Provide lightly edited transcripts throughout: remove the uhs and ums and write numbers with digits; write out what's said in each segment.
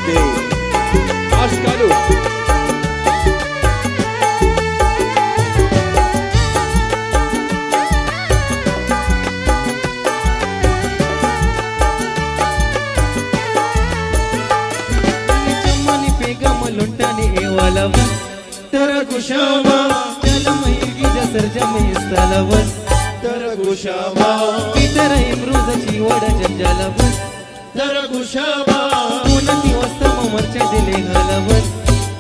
دي عاش قالوا चमनी पेगम लुंटाने वालावस تركشاما لما يجي جسر جمعي استلوس تركشاما في ترى امروزة شي ودا جنجالوس تركشاما ونتي وسما مرچا دلي غلوس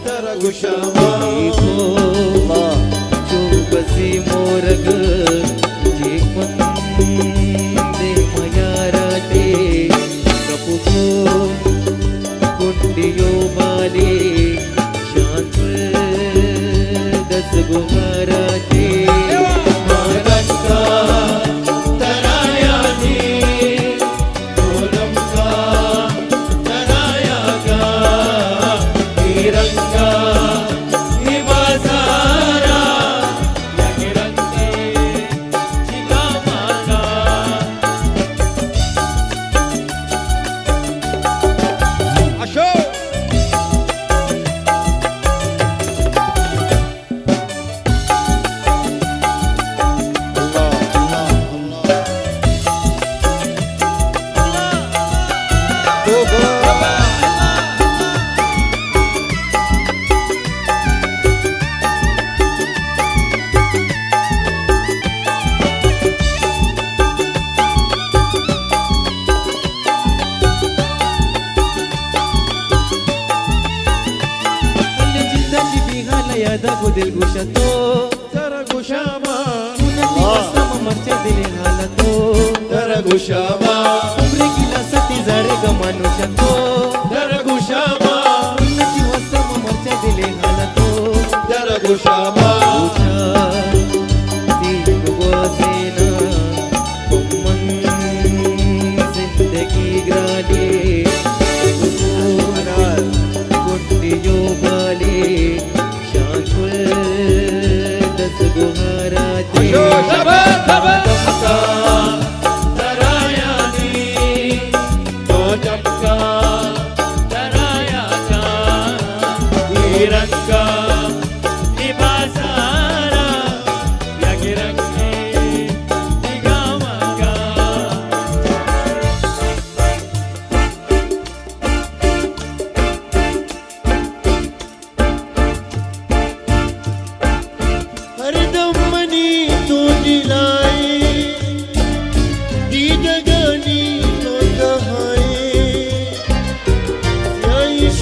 تركشاما الله جو بسي مورگ جيك من دي مياراتي كپوكو كنديو بالي شانتل دس گوهراتی مرنكا تراياني دولمكا تراياكا هيرنكا نبازارا يهرنكي جيغاماكا عشو يادا قدل قشتو تركشاما ونتي وسما مرچا دلي غلطو تركشاما عمري كلا ستي زاري غمانو شتو تركشاما ونتي وسما مرچا دلي غلطو تركشاما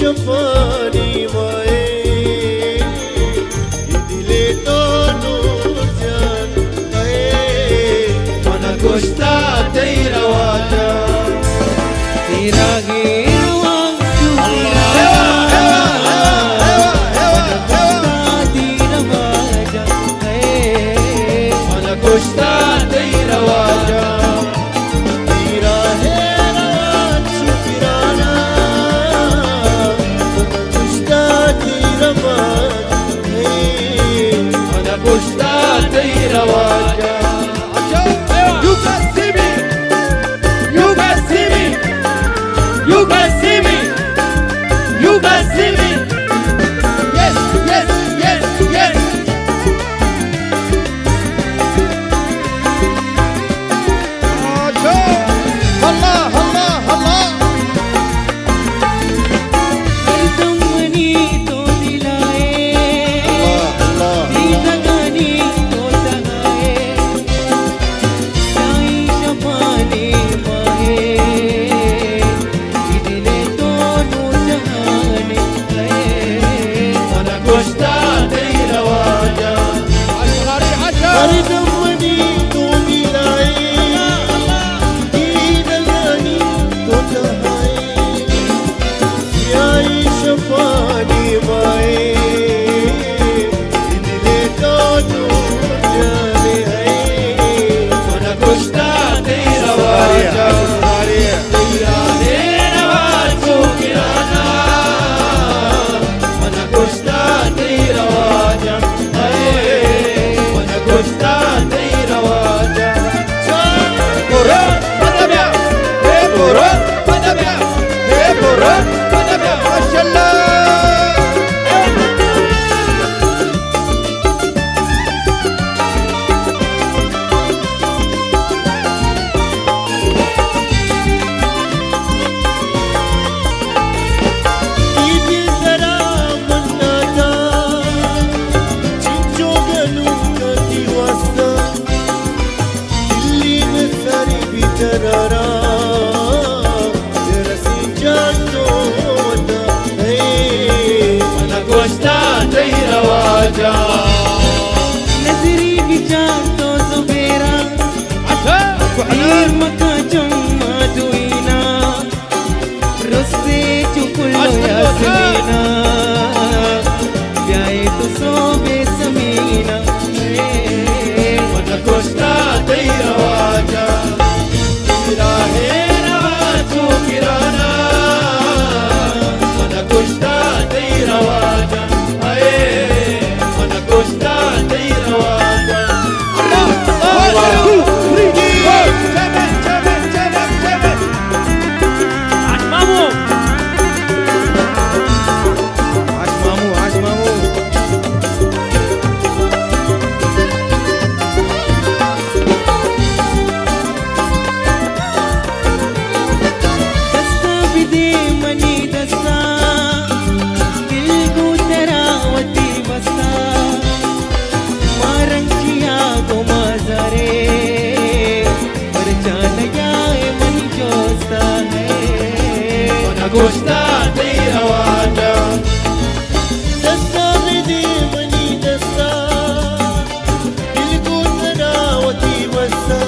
Shafani mae, idile to nurjan gaye, mana gusta teira waja, तेरा गिरवां चुरा दीन वाजा mana gusta teira waja, tira hera chukirana, रवाजा नजरी विचार तो जुबेरा मका चुम्मा दुईना रुस्ते चुकुलो यासमीना ब्याए तो सोबे समीना मन कोस्ता दई रवाजा किरा है रवाजू किराना मन कोस्ता दई रवाजा मन कोस्ता दई रवाजा आज मामू दस्ता भी दे मनी दस्ता दिल को तरावती बस्ता मारंकिया को माजरे पर चालया मन जोस्ता है मन कोस्ता दई रवाजा दस्ता में दे मनी दस्ता दिल को तरावती बस्ता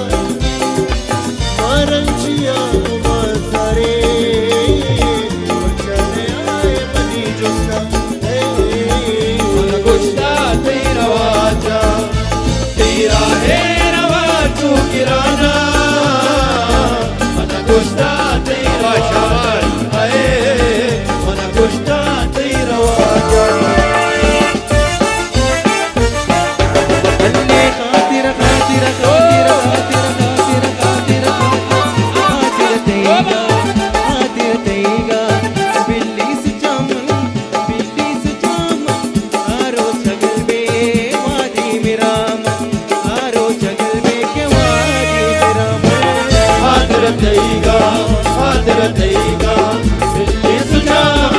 मारंचिया मासारे चले आए मनी जोस्ता मन कोस्ता दई रवाजा तेरा है रवाजू किराना मन कोस्ता दई रवाजा मन कोस्ता दई रवाजा अन्ने खातिर खातिर खातिर खातिर खातिर खातिर खातिर तेगा बिल्ली से जामन आरो जगल में वादी मेरा आरो जगल में के वादी मेरा हादर देगा बिल्ली सुजाम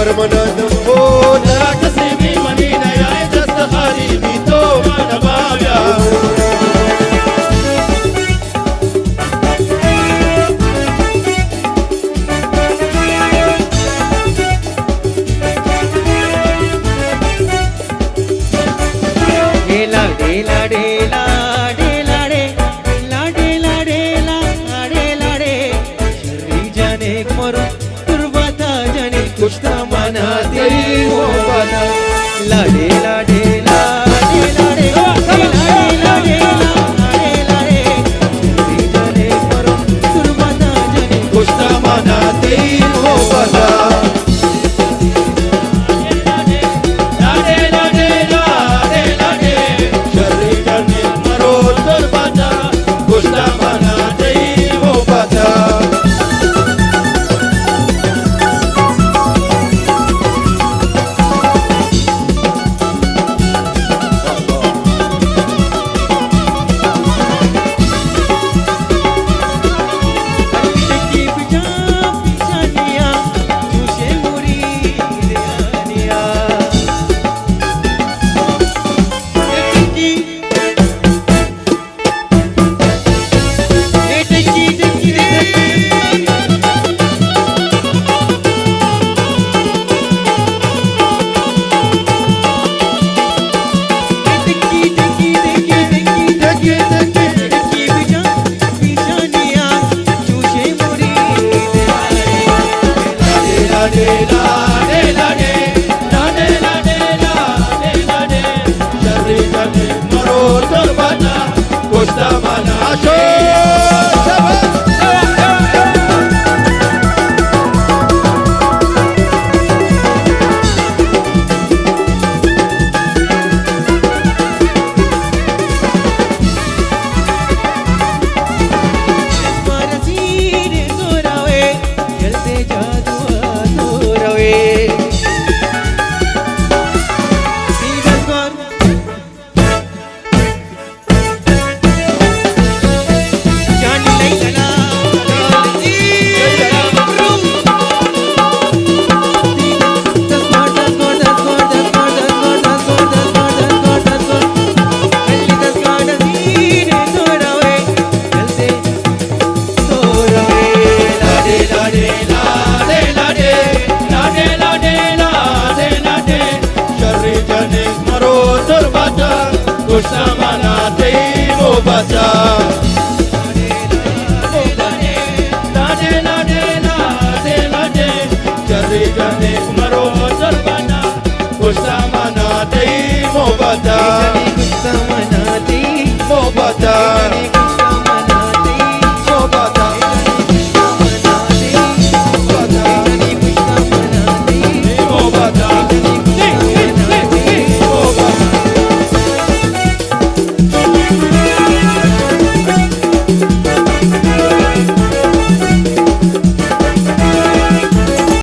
فرمنا دمو لا كسبي منينا يا دست خاربي تو ما نبابيا डेला डेला डेला डेला डे डेला डेला डेला डे शर्री जाने मरो तुरबाता जाने कुछ तो मना तेरी वो बता ला डेला डेला डेला डे डेला डेला डेला डे शर्री जाने मरो तुरबाता जाने कुछ तमन्ना तेरी हो बता लाडे लाडे लाडे लाडे शर्री जाने मरो तुरबाता कुछ तमन्ना तेरी हो बता की बिजा पिछानिया तुझे मुरी दियानिया लाडे लाडे लाडे लाडे लाडे लाडे लाडे शर्री जाने मरो तुरबाता कुछ तमन्ना आशो परसीने तोरावे जलते जादू तोरावे सीधा कर जान नहीं चला लाडे लाडे लाडे लाडे लाडे लाडे लाडे लाडे शर्री जाने मरो तुरबाता कुछ तमन्ना तेरी हो बता लाडे लाडे लाडे लाडे शर्री जाने मरो तुरबाता कुछ तमन्ना तेरी हो बता कुछ मनाती हो बता